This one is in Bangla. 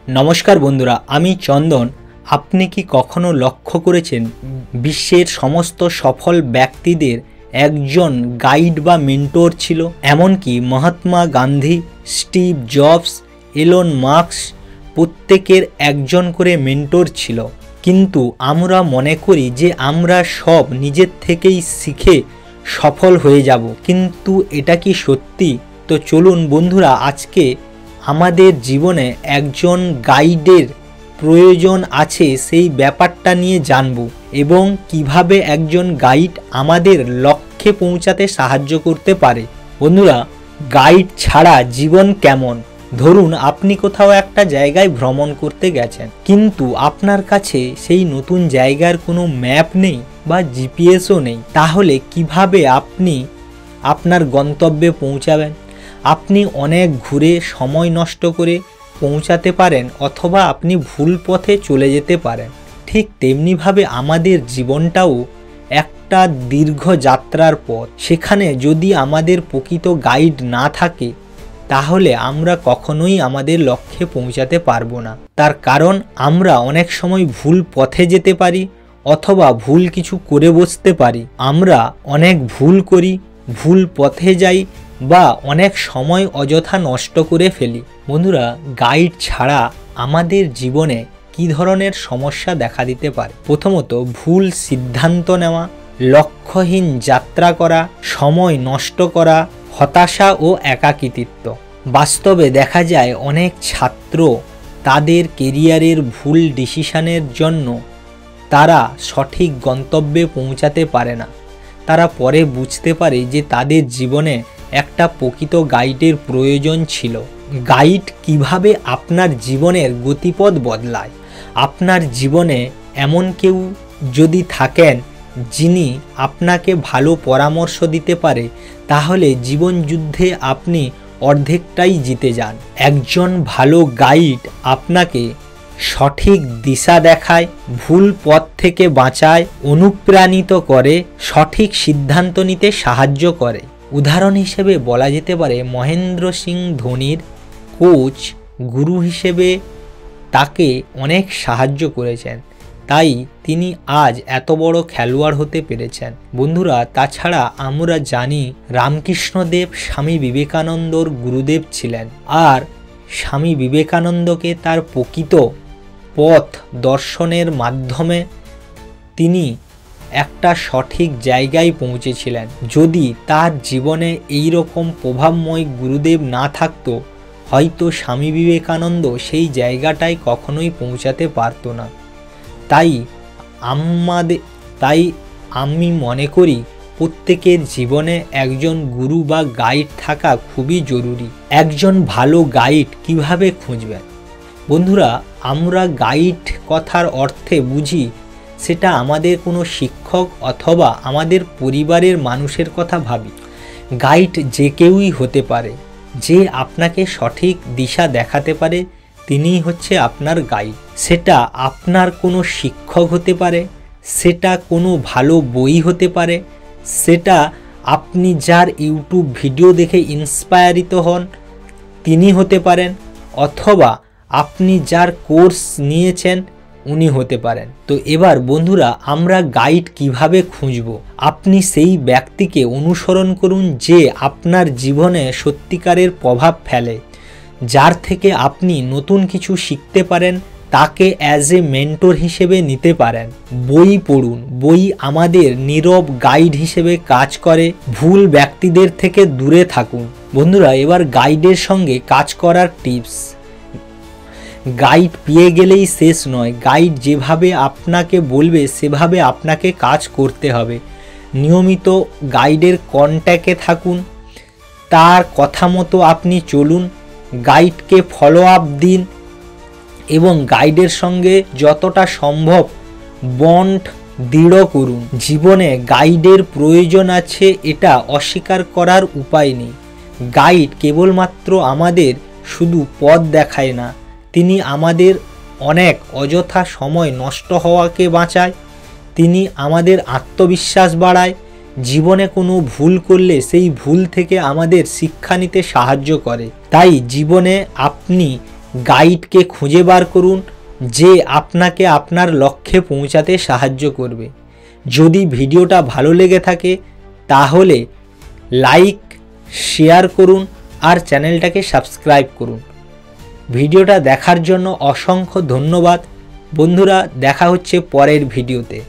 নমস্কার বন্ধুরা, আমি চন্দন। আপনি কি কখনো লক্ষ্য করেছেন বিশ্বের সমস্ত সফল ব্যক্তিদের একজন গাইড বা মেন্টর ছিল? এমনকি Mahatma Gandhi, Steve jobs, Elon Musk প্রত্যেকের একজন করে মেন্টর ছিল। কিন্তু আমরা মনে করি যে আমরা সব নিজের থেকেই শিখে সফল হয়ে যাব, কিন্তু এটা কি সত্যি? তো চলুন বন্ধুরা, আজকে আমাদের জীবনে একজন গাইডের প্রয়োজন আছে সেই ব্যাপারটা নিয়ে জানব এবং কিভাবে একজন গাইড আমাদের লক্ষ্যে পৌঁছাতে সাহায্য করতে পারে। বন্ধুরা, গাইড ছাড়া জীবন কেমন? ধরুন আপনি কোথাও একটা জায়গায় ভ্রমণ করতে গেছেন, কিন্তু আপনার কাছে সেই নতুন জায়গার কোনো ম্যাপ নেই বা জিপিএসও নেই। তাহলে কিভাবে আপনি আপনার গন্তব্যে পৌঁছাবেন? আপনি অনেক ঘুরে সময় নষ্ট করে পৌঁছাতে পারেন, অথবা আপনি ভুল পথে চলে যেতে পারেন। ঠিক তেমনিভাবে আমাদের জীবনটাও একটা দীর্ঘ যাত্রার পথ। সেখানে যদি আমাদের প্রকৃত গাইড না থাকে, তাহলে আমরা কখনোই আমাদের লক্ষ্যে পৌঁছাতে পারবো না। তার কারণ আমরা অনেক সময় ভুল পথে যেতে পারি, অথবা ভুল কিছু করে বসতে পারি। আমরা অনেক ভুল করি, ভুল পথে যাই, বা অনেক সময় অযথা নষ্ট করে ফেলি। বন্ধুরা, গাইড ছাড়া আমাদের জীবনে কী ধরনের সমস্যা দেখা দিতে পারে? প্রথমত, ভুল সিদ্ধান্ত নেওয়া, লক্ষ্যহীন যাত্রা করা, সময় নষ্ট করা, হতাশা ও একাকিত্ব। বাস্তবে দেখা যায় অনেক ছাত্র তাদের কেরিয়ারের ভুল ডিসিশনের জন্য তারা সঠিক গন্তব্যে পৌঁছাতে পারে না। তারা পরে বুঝতে পারে যে তাদের জীবনে একটা প্রকৃত গাইডের প্রয়োজন ছিল। গাইড কিভাবে আপনার জীবনের গতিপথ বদলায়? আপনার জীবনে এমন কেউ যদি থাকেন যিনি আপনাকে ভালো পরামর্শ দিতে পারে, তাহলে জীবন যুদ্ধে আপনি অর্ধেকটাই জিতে যান। একজন ভালো গাইড আপনাকে সঠিক দিশা দেখায়, ভুল পথ থেকে বাঁচায়, অনুপ্রাণিত করে, সঠিক সিদ্ধান্ত নিতে সাহায্য করে। উদাহরণ হিসেবে বলা যেতে পারে মহেন্দ্র সিং ধোনির কোচ গুরু হিসেবে তাকে অনেক সাহায্য করেছেন, তাই তিনি আজ এত বড় খেলোয়াড় হতে পেরেছেন। বন্ধুরা, তাছাড়া আমরা জানি রামকৃষ্ণদেব স্বামী বিবেকানন্দর গুরুদেব ছিলেন, আর স্বামী বিবেকানন্দকে তার প্রকৃত পথ দর্শনের মাধ্যমে তিনি একটা সঠিক জায়গায় পৌঁছেছিলেন। যদি তার জীবনে এই রকম প্রভাবময় গুরুদেব না থাকতো, হয়তো স্বামী বিবেকানন্দ সেই জায়গাটায় কখনোই পৌঁছাতে পারতো না। তাই আমি মনে করি প্রত্যেকের জীবনে একজন গুরু বা গাইড থাকা খুবই জরুরি। একজন ভালো গাইড কিভাবে খুঁজবেন? বন্ধুরা, আমরা গাইড কথার অর্থে বুঝি সেটা আমাদের কোনো শিক্ষক অথবা আমাদের পরিবারের মানুষের কথা ভাবি। গাইড যে কেউই হতে পারে, যে আপনাকে সঠিক দিশা দেখাতে পারে, তিনিই হচ্ছে আপনার গাইড। সেটা আপনার কোনো শিক্ষক হতে পারে, সেটা কোনো ভালো বই হতে পারে, সেটা আপনি যার ইউটিউব ভিডিও দেখে ইন্সপায়ারিত হন তিনি হতে পারেন, অথবা আপনি যার কোর্স নিয়েছেন উনি হতে পারেন। তো এবার বন্ধুরা, আমরা গাইড কিভাবে খুঁজব? আপনি সেই ব্যক্তিকে অনুসরণ করুন যে আপনার জীবনে সত্যিকারের প্রভাব ফেলে, যার থেকে আপনি নতুন কিছু শিখতে পারেন, তাকে অ্যাজ এ মেন্টর হিসেবে নিতে পারেন। বই পড়ুন, বই আমাদের নীরব গাইড হিসেবে কাজ করে। ভুল ব্যক্তিদের থেকে দূরে থাকুন। বন্ধুরা, এবার গাইডের সঙ্গে কাজ করার টিপস। গাইড পেয়ে গেলেই শেষ নয়, গাইড যেভাবে আপনাকে বলবে সেভাবে আপনাকে কাজ করতে হবে। নিয়মিত গাইডের কন্ট্যাক্টে থাকুন, তার কথা মতো আপনি চলুন, গাইডকে ফলো আপ দিন এবং গাইডের সঙ্গে যতটা সম্ভব বন্ড দৃঢ় করুন। জীবনে গাইডের প্রয়োজন আছে, এটা অস্বীকার করার উপায় নেই। গাইড কেবলমাত্র আমাদের শুধু পথ দেখায় না, তিনি আমাদের অনেক অযথা সময় নষ্ট হওয়াকে বাঁচায়, তিনি আমাদের আত্মবিশ্বাস বাড়ায়, জীবনে কোনো ভুল করলে সেই ভুল থেকে আমাদের শিক্ষা নিতে সাহায্য করে। তাই জীবনে আপনি গাইডকে খুঁজে বার করুন যে আপনাকে আপনার লক্ষ্যে পৌঁছাতে সাহায্য করবে। যদি ভিডিওটা ভালো লেগে থাকে তাহলে লাইক, শেয়ার করুন আর চ্যানেলটাকে সাবস্ক্রাইব করুন। ভিডিওটা দেখার জন্য অসংখ্য ধন্যবাদ বন্ধুরা। দেখা হচ্ছে পরের ভিডিওতে।